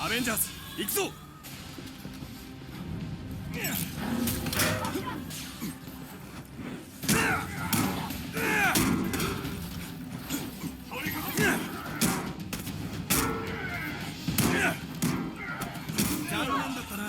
アベンジャーズ行くぞ。残念だったな。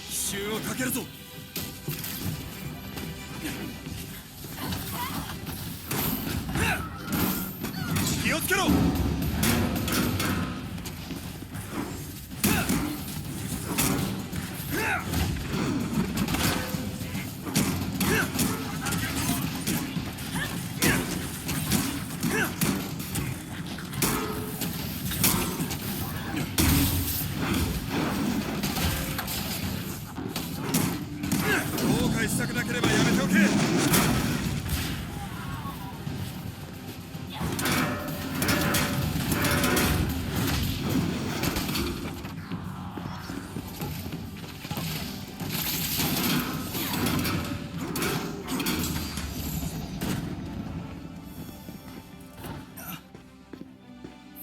奇襲をかけるぞ。気をつけろ。後悔したくなければやめておけ。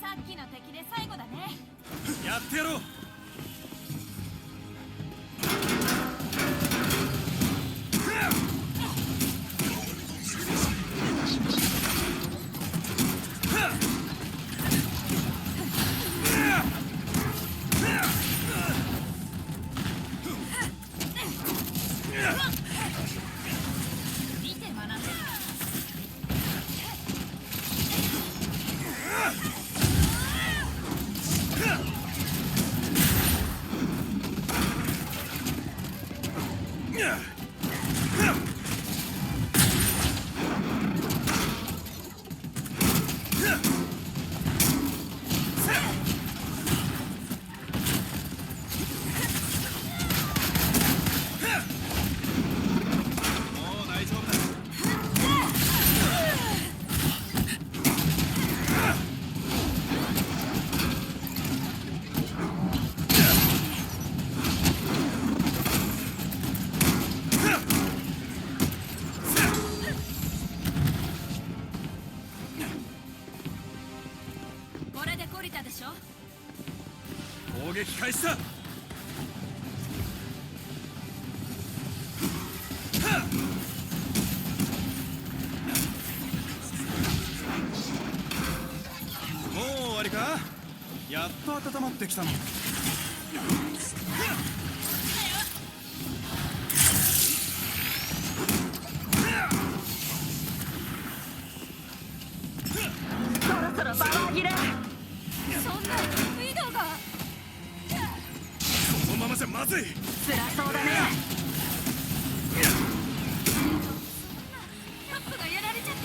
さっきの敵で最後だね。やってやろう。見て学んでる。もう大丈夫だ。これで懲りたでしょ。攻撃開始だ。もう終わりか。やっと温まってきたの。そろそろパワー切れ。そんなウィドウが。このままじゃまずい。辛そうだね。タップがやられちゃっ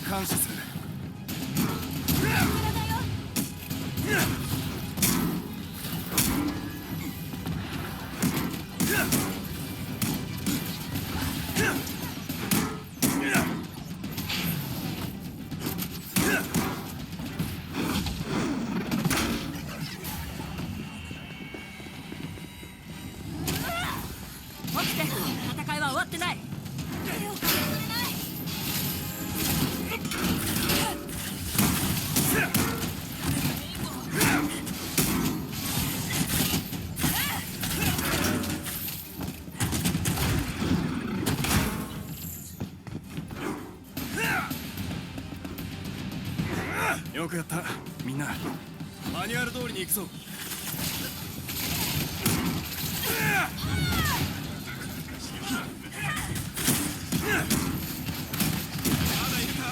た。感謝する。体よ。起きて。戦いは終わってない。手を貸してくれない。よくやった。みんなマニュアル通りに行くぞ。まだいるか。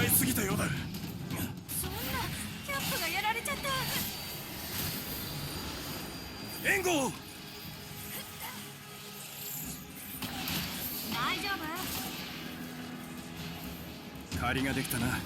出過ぎたようだ。そんなキャップがやられちゃった。援護を。大丈夫？借りができたな。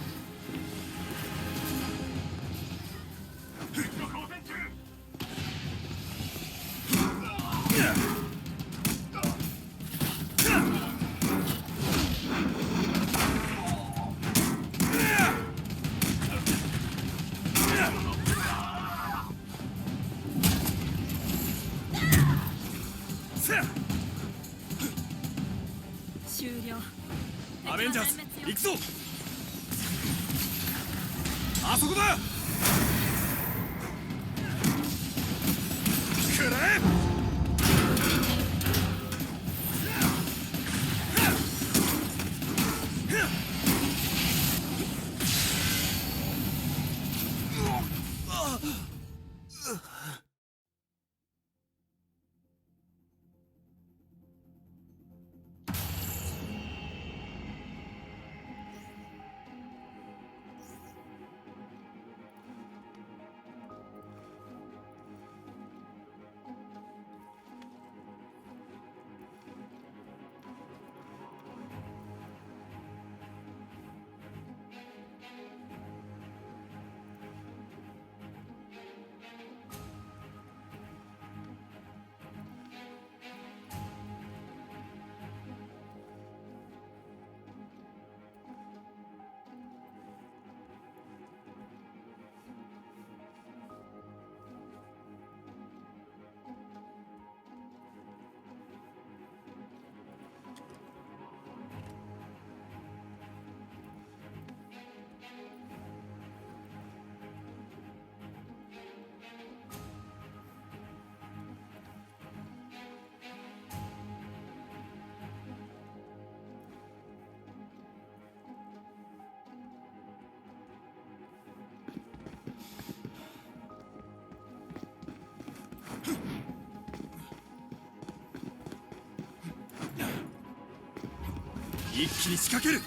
終了。アベンジャーズ行くぞ。あそこだ。くらえ。一気に仕掛ける。こ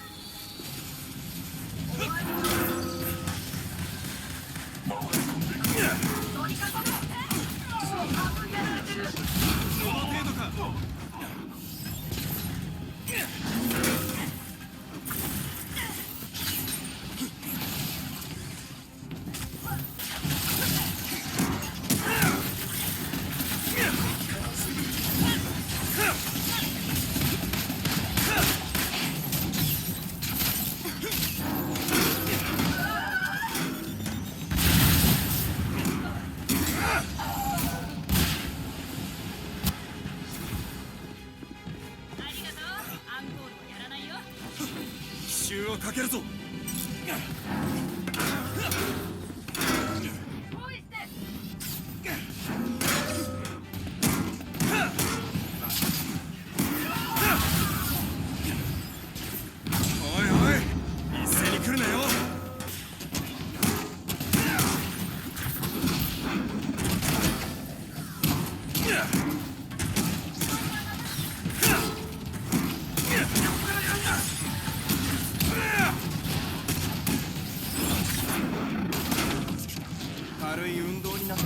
の程度か。奇襲をかけるぞ。おいおい、一斉に来るなよ。軽い運動になった。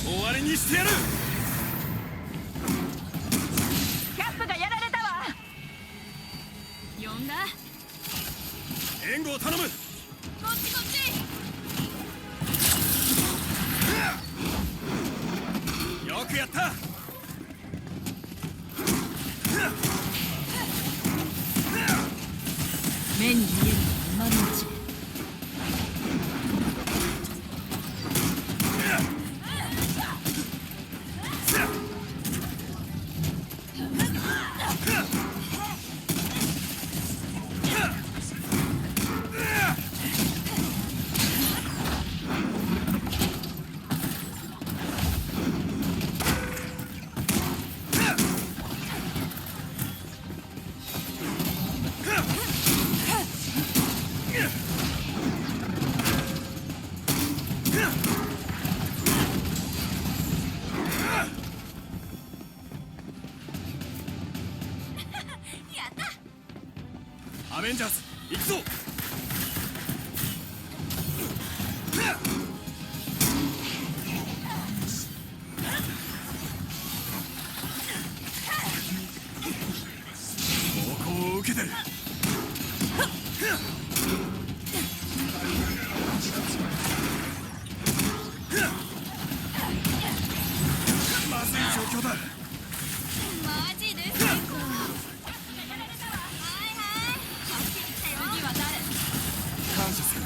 終わりにしてやる。キャップがやられたわ。呼んだ？援護を頼む。こっちこっち。よくやった。目に見える今のうち。ジャーズ行くぞ。猛攻を受けてる。まずい状況だ。マジで最高。はいはい走ってきたよ。次は誰？感謝する。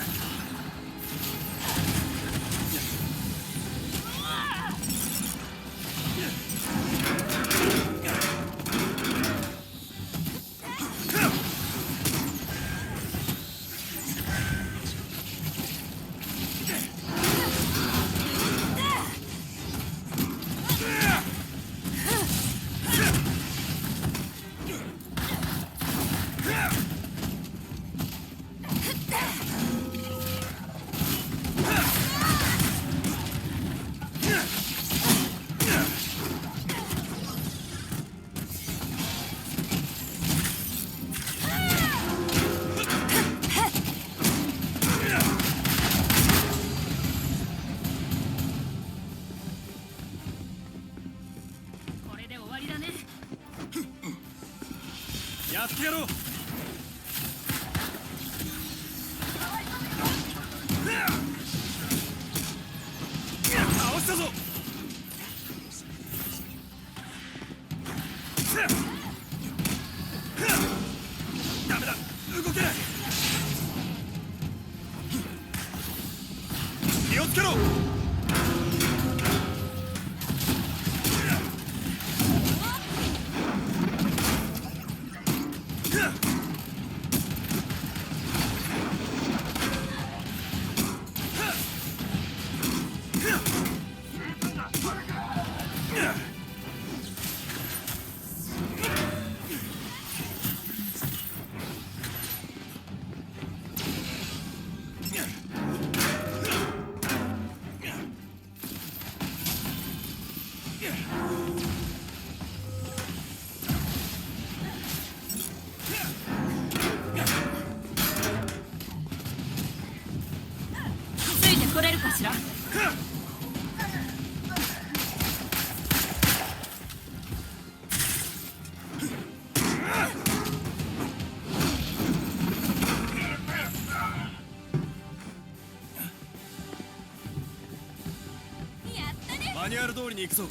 これで終わりだね。やってやろう。倒したぞ。ダメだ、動けない。気をつけろ。ついてこれるかしら。やったね。マニュアル通りに行くぞ。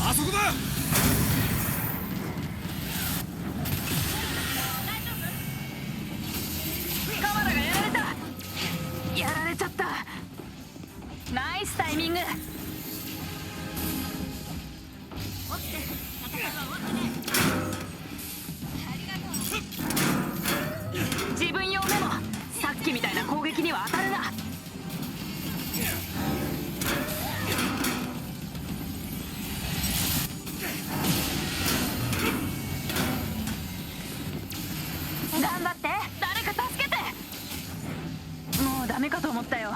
あそこだ。カマラがやられた。やられちゃった。ナイスタイミング。起きて。戦いは終わってね。ありがとう。自分用メモ。さっきみたいな攻撃には当たるな。頑張って。誰か助けて。もうダメかと思ったよ。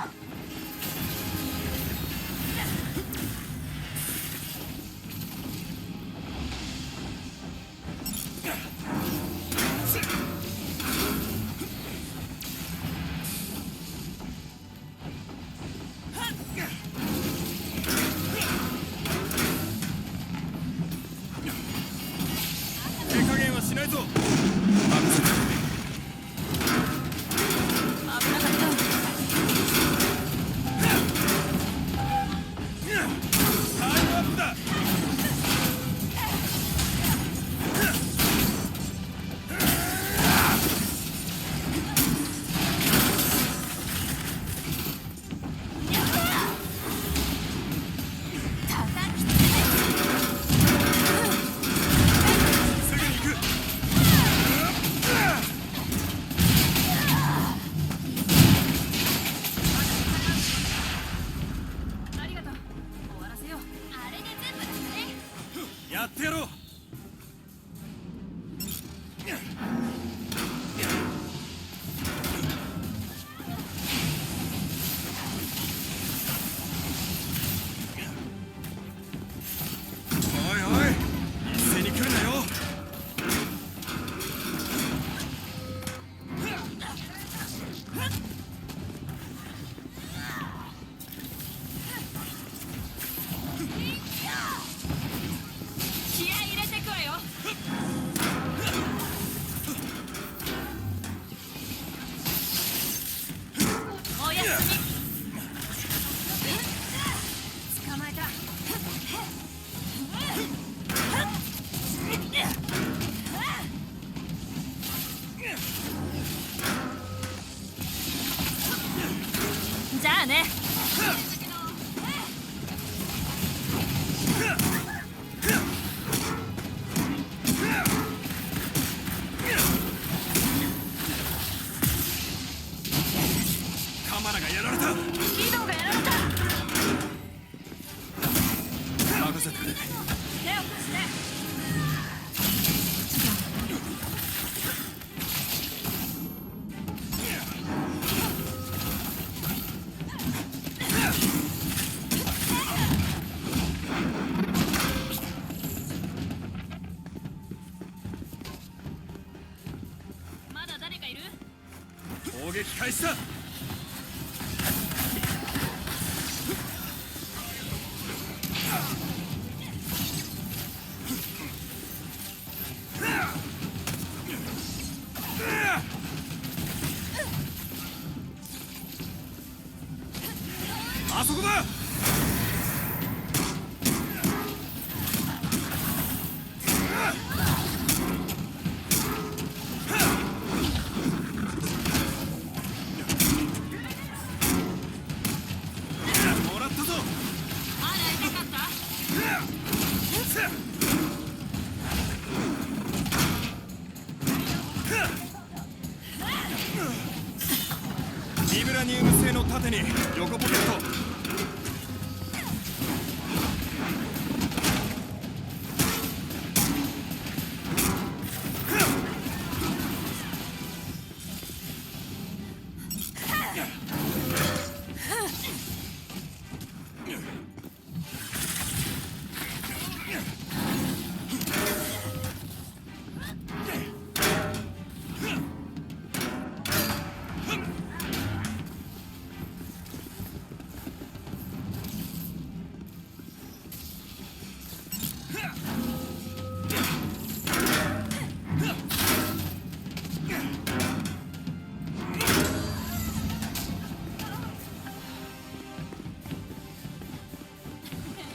やってやろう。おいおい、一斉に来るなよ。気合い入れてくわよ。おやすみ。捕まえた。じゃあね。カマラがやられた。ギドがやられた。任せてくれ。手を貸して。まだ誰かいる？攻撃開始だ。あそこだ。もらったぞ。あら、痛かった？ビブラニウム製の盾に横ポケット。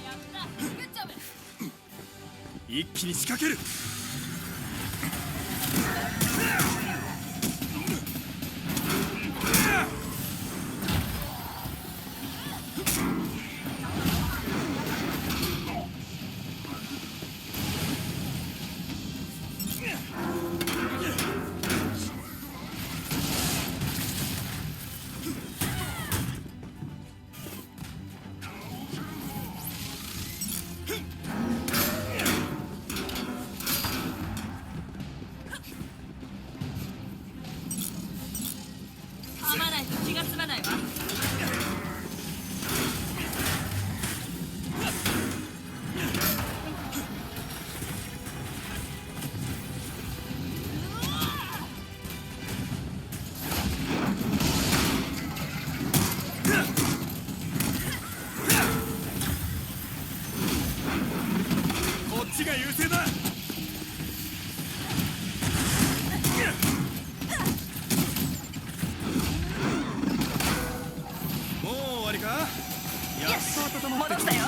やった。グッジョブ。一気に仕掛ける。噛まないと気が済まないわ。こっちが優勢だ。もう終わりか。やっと温まってきた。戻したよ。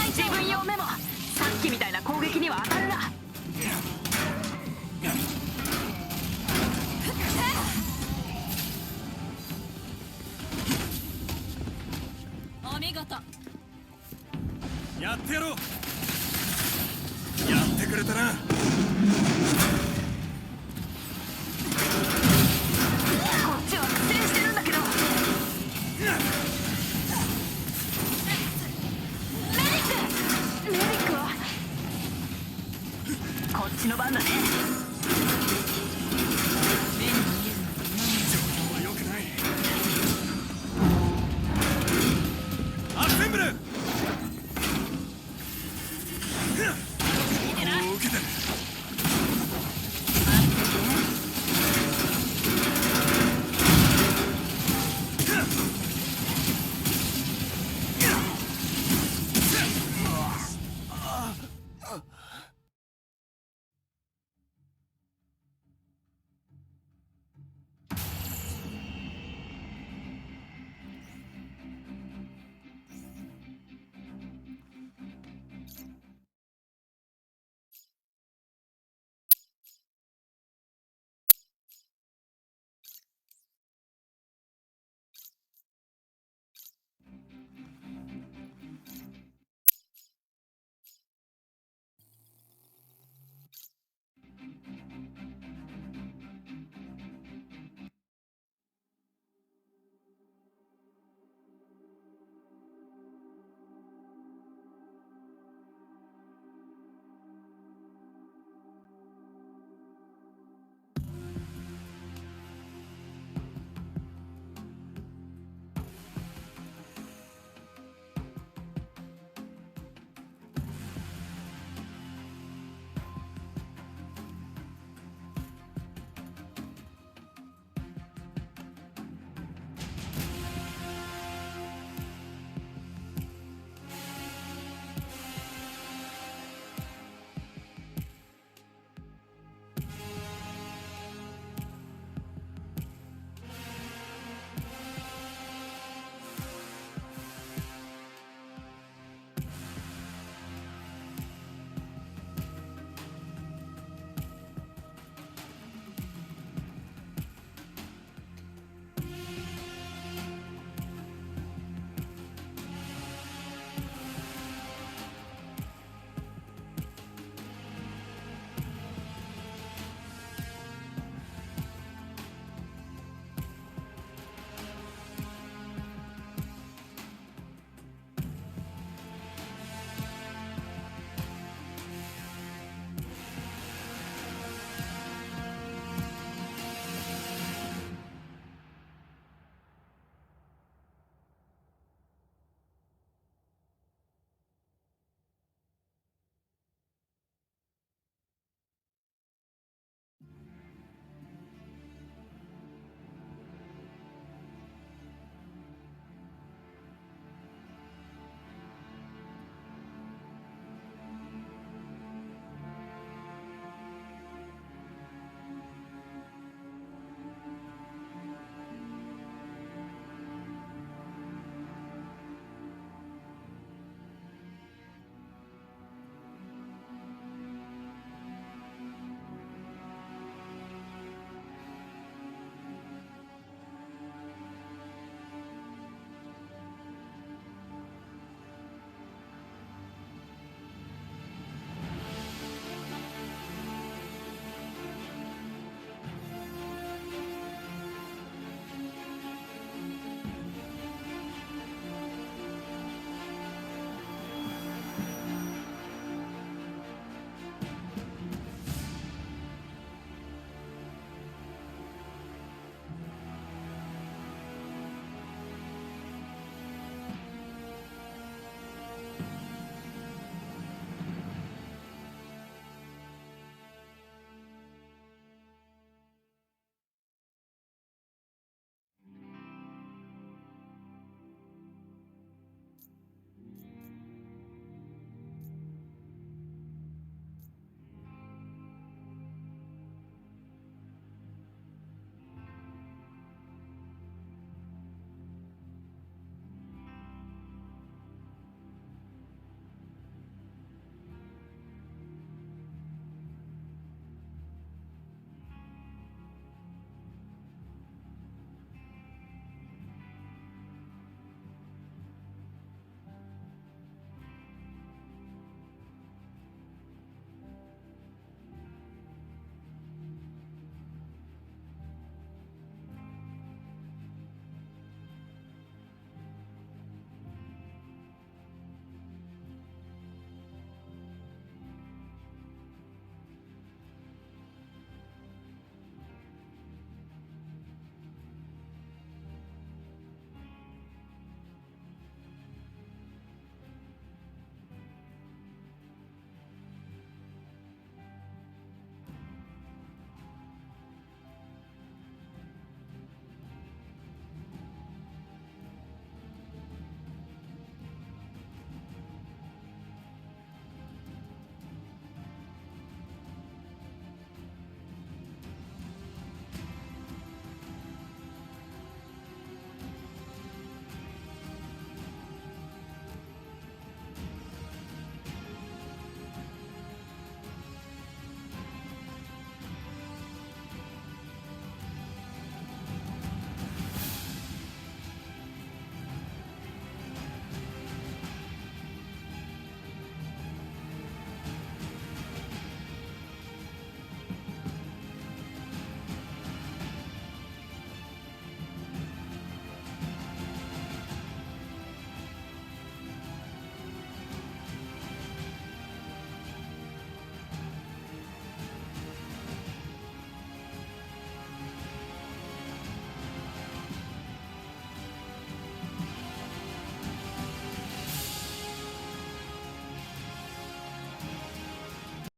自分用メモ。さっきみたいな攻撃には当たるな。お見事。やってやろう。やってくれたな。こっちの番だね。目に見